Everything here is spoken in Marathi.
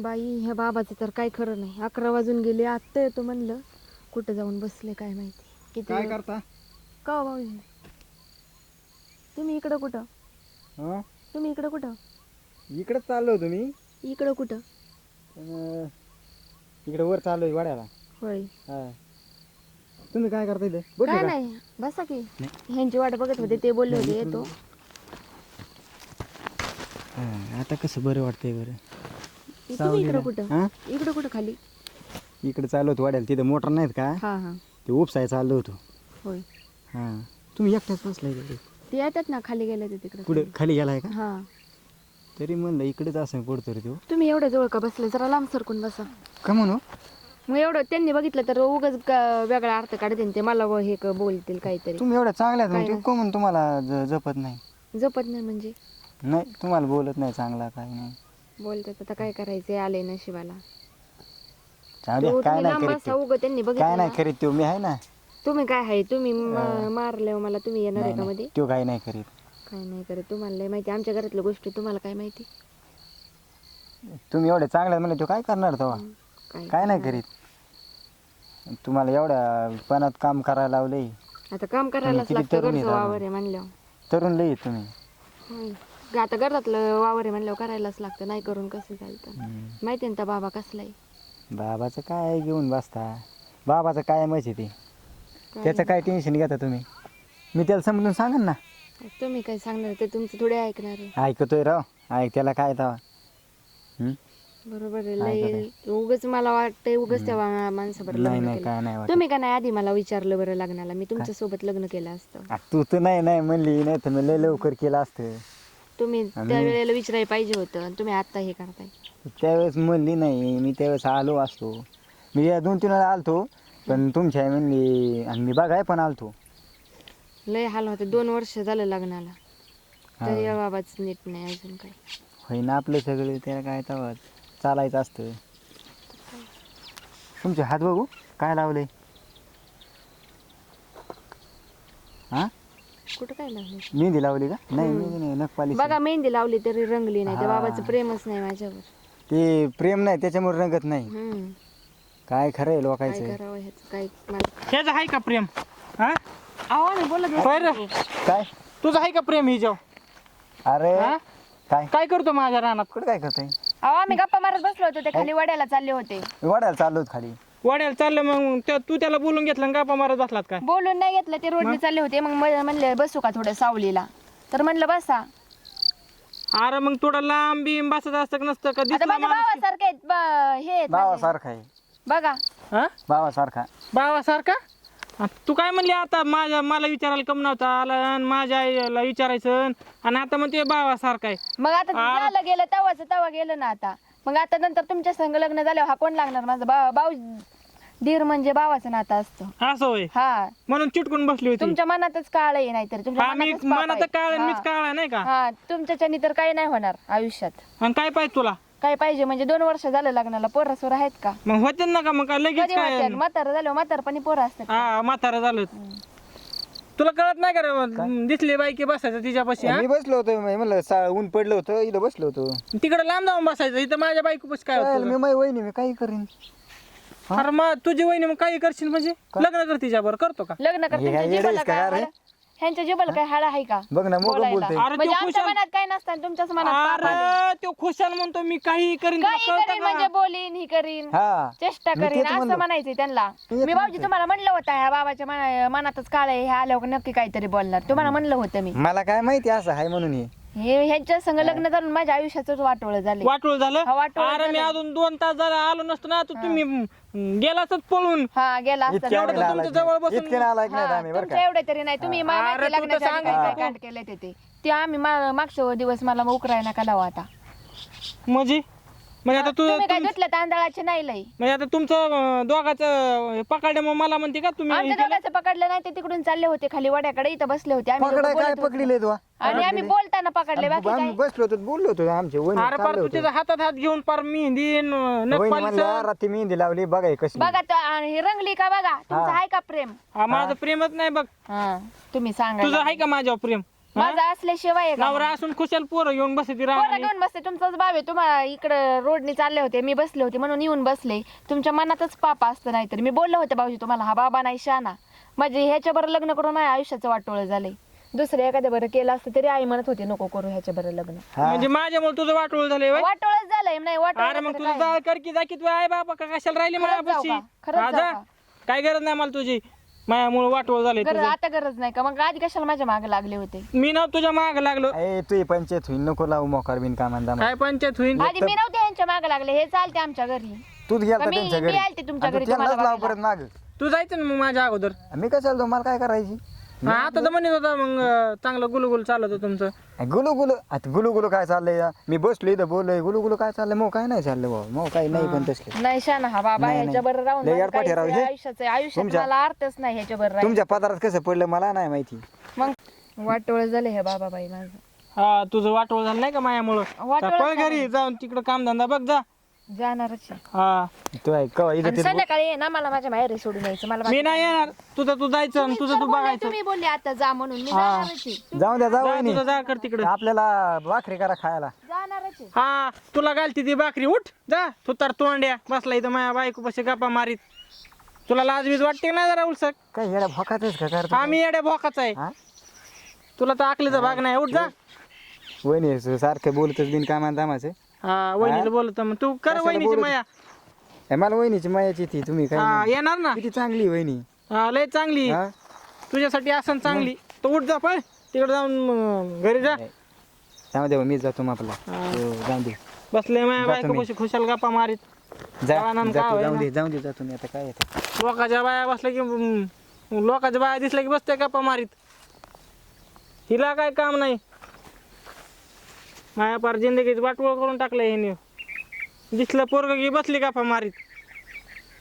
बाई ह्या बाबाचं तर काय खरं नाही. 11 वाजून गेले, आत्ता येतो म्हणलं. कुठं जाऊन बसले काय माहिती. किती काय वेळ- करता? का हो भाऊजी, तुम्ही इकडं कुठं? हं? तुम्ही इकडं कुठं? इकडे चाललो होतो मी. इकडं कुठं? पण, इकडे वर चाललोय वाड्याला. होय. हा. तुम्ही काय करता इथे? बसले काय का? नाही, बसा की. ह्यांची वाट बघत होते, ते बोलले होते येतो. हा, आता कसं बरं वाटतंय बरं. तुम्ही इकडं कुठं? हा? इकडं कुठं खाली? इकडे चाललो होतो वाड्याला. तिथं मोटर नाहीत का? हा हा. ते उपसाय चाललो होतो. होय. हा. तुम्ही एकट्याच बसलाय इकडे? ते येतात ना, खाली गेले ते तिकडे. कुठे खाली गेलाय का? हा. तरी म्हणलं इकडेच असं पडतो रे तो. तुम्ही एवढ्या जवळ का बसले? जरा लांब सरकून बसा. का म्हणू? मग एवढं त्यांनी बघितलं तर उगाच वेगळा अर्थ काढतील ते, मला हे बोलतील काहीतरी. तुम्ही एवढ्या चांगल्या काय आहेत, को म्हणून तुम्हाला जपत नाही. जपत नाही म्हणजे? नाही, तुम्हाला बोलत नाही चांगला काही नाही. बोलतात आता काय करायचंय, आले नशिबाला. जाऊ द्या, तो काय तुम्ही नाही लांब करीत बसा, तो. उगं त्यांनी काय बघितलं नाही ना. करीत तो, मी आहे ना. तुम्ही काय आहे, तुम्ही मारल्यावर मला तुम्ही येणार आहे का मध्ये? तो काही नाही करीत. काय नाही करत, तुम्हाला लय माहिती. आमच्या घरातल्या गोष्टी तुम्हाला काय माहिती? तुम्ही एवढे चांगले म्हणजे तो काय करणार तेव्हा? काय नाही करीत. तुम्हाला एवढ्या पणात काम करायला लावलंय. आता काम करायलाच किती लागतं, तरुण घरचं आहेत वावर आहे म्हणल्यावर. तरुण लई आहेत तुम्ही. होय. आता घरातलं वावर आहे म्हणल्यावर करायलाच लागतं, नाही करून कसं चालतं. माहिती ना, बाबा कसला आहे. बाबाचं काय घेऊन बसता? बाबाचं काय माहिती ते. त्याचं काय टेन्शन घेता तुम्ही? मी त्याला समजून सांगेन ना. तुम्ही काय सांगणार, ते तुमचं थोडे ऐकणार आहे. ऐकतोय राव, ऐक त्याला काय तेव्हा. बरोबर आहे. लय उगाच मला वाटतंय, उगाच त्या माणसाबरोबर नाही लग्न नाही, केलं. काय नाही वाटत. तुम्ही का नाही आधी मला विचारलं बरं लग्नाला? मी तुमच्या सोबत लग्न केलं असतं. तू तर नाही नाही म्हणली, नाही तर मी लय लवकर केलं असतं. तुम्ही त्या वेळेला विचारायला पाहिजे होतं, आणि तुम्ही आता हे करताय. त्यावेळेस म्हणली नाही, मी त्यावेळेस आलो असतो. मी 2-3 वेळा आलतो, पण तुमची आई म्हणली, आणि मी बघाय पण आलतो. लय हाल होते. 2 वर्ष झालं लग्नाला, तरी या बाबाच नीट नाही अजून काय. होईना आपलं सगळं, त्याला काय तेव्हा चालायचं असतं. तुमचे हात बघू काय लावले? हा, कुठं काय लागलं? मेहंदी लावली का? नाही मेहंदी नाही, नखपालिश. बघा, मेहंदी लावली तरी रंगली नाही. त्या बाबाचं प्रेमच नाही माझ्यावर. ते प्रेम नाही त्याच्यामुळे रंगत नाही. काय खरं आहे काय लोकांचं. करावं ह्याचं काय? ह्याचं आहे का प्रेम? हा आवा नाही बोलत बसा. होय रे, काय? तुझं आहे का प्रेम हिच्याव? अरे हा? काय काय करतो माझ्या रानात? कुठं काय करताय? अहो, आम्ही गप्पा मारत बसलो होतो, ते खाली वड्याला चालले होते. वडायला चाललो होतो खाली. वाड्याला चाललं, मग तू त्याला बोलून घेतलं आणि गप्पा मारत बसलात काय? बोलून नाही घेतलं, ते रोडने चालले होते. मग म्हणले बसू का थोडं सावलीला, तर म्हणलं बसा. अरे मग थोडं लांब बिंब बसत असतं का नसतं का? आता दिसला माझ्या माणूस की- भावासारखे आहेत, हे आहेत माझे. भावासारखा आहे. बघा, हा? भावासारखा. भावासारखा? तू काय म्हणली आता? मला विचारायला कम नव्हता आला, आणि माझ्या आईला विचारायचं, आणि आता मग ते भावासारखा आहे. मग आता झालं गेलं तवा गेलं ना. आता मग आता नंतर तुमच्या संग लग्न झाल्यावर हा कोण लागणार? माझा भाऊ धीर म्हणजे भावाचं नातं असतं. असं होय? हा, म्हणून चिटकून बसली होती. तुमच्या मनातच काळ आहे, नाहीतर तुमच्या हा, मी मनातच पाप मनात आहे. काळ हा. मीच काळ आहे नाही का? हा, तुमच्याच्यानी तर काही नाही होणार आयुष्यात. आणि काय पाहिजे तुला? काय पाहिजे म्हणजे? 2 वर्ष झालं लग्नाला, पोरं सोर आहेत का? मग होते ना का? मग काय लगेच कधी काय? होत्या? म्हातारं झालं, म्हातारपणी पोरं असतात. हा, म्हातारं झालं. तुला कळत नाही का रे? दिसली बाईकी बसायचं तिच्यापाशी. मी बसलो होतो, मी म्हणलं ऊन पडलं होतं, इथं बसलो होतो. तिकडे लांब जाऊन बसायचं, इथं माझ्या बायको पाशी काय काय, होतं? मी माझी वहिनी मी काही करीन. अरे मग तुझी वहिनी मग काही करशील म्हणजे? लग्न कर तिच्याबरोबर, करतो का? लग्न कर. हे तुमच्या काय जिभेला येडेस का काय रे? हाडं? ह्यांच्या जिभेला काय हाडं आहे का? बघ ना, मोकळं बोलायला. बोलतोय. अरे म्हणजे तो आमच्या खुशाल, मनात काय नसतं आणि तुमच्याच मनात पाप आलंय. अरे तो खुशाल म्हणतो मी काही करीन, तुला काही कळतं करीन का? म्हणजे बोलीन, ही करीन, हा, चेष्टा मी करीन तेच असं म्हणलो. म्हणायचंय त्यांना. तेच मी भाऊजी तुम्हाला म्हणलं होतं, ह्या बाबाच्या मनातच काळ आहे, हे आल्यावर नक्की काहीतरी बोलणार. तुम्हाला म्हणलं होतं मी. मला काय माहिती असं आहे म्हणून. हे ह्यांच्या संग लग्न झालं, माझ्या आयुष्याच वाटोळं झाले. वाटोळ झालं? हा, वाटोळं अरे मी झालं. अजून 2 तास झाला आलो नसतो ना, तर तुम्ही गेलाच पळून. हा, गेला असता. इतके एवढं तर तुमच्या जवळ बसून- इतके नालायक नाही आम्ही बरं तुमच्या का. एवढे तरी नाही. तुम्ही अरे माहिती तू तर लग्नाच्या आधी सांग काय ना. काय कांड केले ते आम्ही मागच्या दिवस मला मग उकराय नका लावा आता. म्हणजे आता तुम्ही काय धुतलं तांदळाचे नाही लई. म्हणजे आता तुमचं दोघाचं पकडलं, मग मला म्हणते का तुम्ही आमच्या दोघांचं पकडलं नाही, ते तिकडून चालले होते खाली वड्याकडे, इथं बसले होते आम्ही पकडाय दोघं काय बोलत होतो. पकडले तू? आणि आम्ही बोलताना पकडले, बाकी आम्ही काय. बसलो होतो, बोललो होतो, आमचे वहिनी अरे पार चाललं तू होतं. तिचा हातात हात घेऊन पार मेहंदी वहिनी नखपालीचं. म्हणल्या रात्री मेहंदी लावली, बघाय कशी. बघा आणि ही रंगली का बघा. तुमचं आहे का प्रेम? माझं प्रेमच नाही बघ. हा, तुम्ही सांगा. तुझं आहे का माझ्यावर प्रेम? माझा असल्याशिवाय आहे का? नवरा असून खुशाल पोरं घेऊन बसते पोरं राहणार घेऊन बसते तुमचाच भाव आहे. तुम्हाला इकडं रोडनी चालले होते, मी बसले होते म्हणून येऊन बसले. तुमच्या मनातच पाप असतं. नाहीतर मी बोलले होते भाऊजी तुम्हाला, हा बाबा नाही शाना. म्हणजे ह्याच्या बरं लग्न करून माझ्या आयुष्याचं वाटोळं झालंय. दुसरं एखाद्या बरं केलं असतं तरी आई म्हणत होती नको करू ह्याच्या बरं लग्न. हा म्हणजे माझ्यामुळे तुझं वाटोळ झालंय व्हय? वाटोळच झालंय. नाही अरे मग तुझं जाळ कर की जा की तू आहे बाबा का कशाला राहिली खरंच माझ्यापाशी जाऊ का? खरंच हा, जाऊ जा. का? काय गरज नाही मला तुझी, माझ्यामुळे वाटोळ झालंय गरज तुझं. आता गरज नाही का? मग आधी कशाला माझ्या मागे लागले होते? मी ना तुझ्या माग लागलो. ए तू पंचायत होईल नको लावू मोकार बिन कामांदा काय पंचायत होईल? आधी मी नव्हते यांच्या मागे लागले, हे चालते आमच्या घरी. तूच गेलता मी- त्यांच्या मी घरी आलते तुमच्या आणि तू घरी त्यांनाच तुम्हाला लाव बघायला. परत माग तू जायचं ना मग माझ्या अगोदर. मी कशाला मला काय करायची हा, आता तर म्हणत होता मग चांगलं गुलगुल चालत होतं तुमचं. गुलू गुलू आता गुलू गुलू काय चाललंय मी बसलो इथं बोललोय गुलू गुलू काय चाललंय मग काय नाही चाललं भाऊ मग काही नाही पण तसले नाही शाना हा बाबा, नाही, ह्याच्या बरं राहून लय मला याडपाट काहीच राहू दे. आयुष्यात तुमच्या- मला अर्थच नाही ह्याच्या बरं राहील. तुमच्या पदारात कसं पडलं मला नाही माहिती मग वाटोळ झाले हे बाबा बाई माझं. हा, तुझं वाटोळ झालं नाही का माझ्यामुळं? वाटोळं पळ घरी जाऊन तिकडं कामधंदा बघ जा. जाणारच आहे. हा, तू आहे कवा इथं आणि तिथं संध्याकाळी ये ना मला माझ्या माहेरी सोडून यायचं. मला मी नाही येणार. तुझं तू जायचं आणि तुझं तू बघायचं. तुम्ही बोलले आता जा म्हणून मी जाणारच आहे. जाऊ द्या जाऊ जा, वहिनी. तुझं जा कर तिकडं. आपल्याला भाकरी करा खायला जाणारच आहे. हा, तुला घालती ती भाकरी. उठ जा, तू तर तोंड्या बसला इथं माझ्या बायको पाशी गप्पा मारीत. तुला लाजबीज वाटते ना जरा उलसक? काय येड्या भोकातच का करतो आम्ही येड्या भोकाच आहे. हा तुला तर आकलीचा भाग नाही. उठ जा. वहिनी सारखं बोलतच बिन कामान दामाचं हा, वहिनीला बोलत मग तू कर कशाला वहिनीची बोलत? माया. मला वहिनीची मायाची ती तुम्ही काय हा, नाही. येणार ना. किती चांगली आहे वहिनी हा, लय चांगली. हा तुझ्यासाठी असं चांगली. तर उठ जा, पळ तिकडे जाऊन घरी जा. त्यामध्ये मी जातो मग आपला हा. हो, जाऊ दे बसले माझ्या जातो बायको मी. पाशी खुशाल गप्पा मारीत. जा आनंद जातो, काय जाऊ होईना. दे जाऊ दे जातो मी आता काय येतं लोकांच्या बाया बसल्या की लोकांच्या बाया दिसल्या की बसते गप्पा मारीत. हिला काय काम नाही. माझ्या पार जिंदगीत वाटवळ करून टाकलं हे दिसलं पोरग की बसली गप्पा मारीत.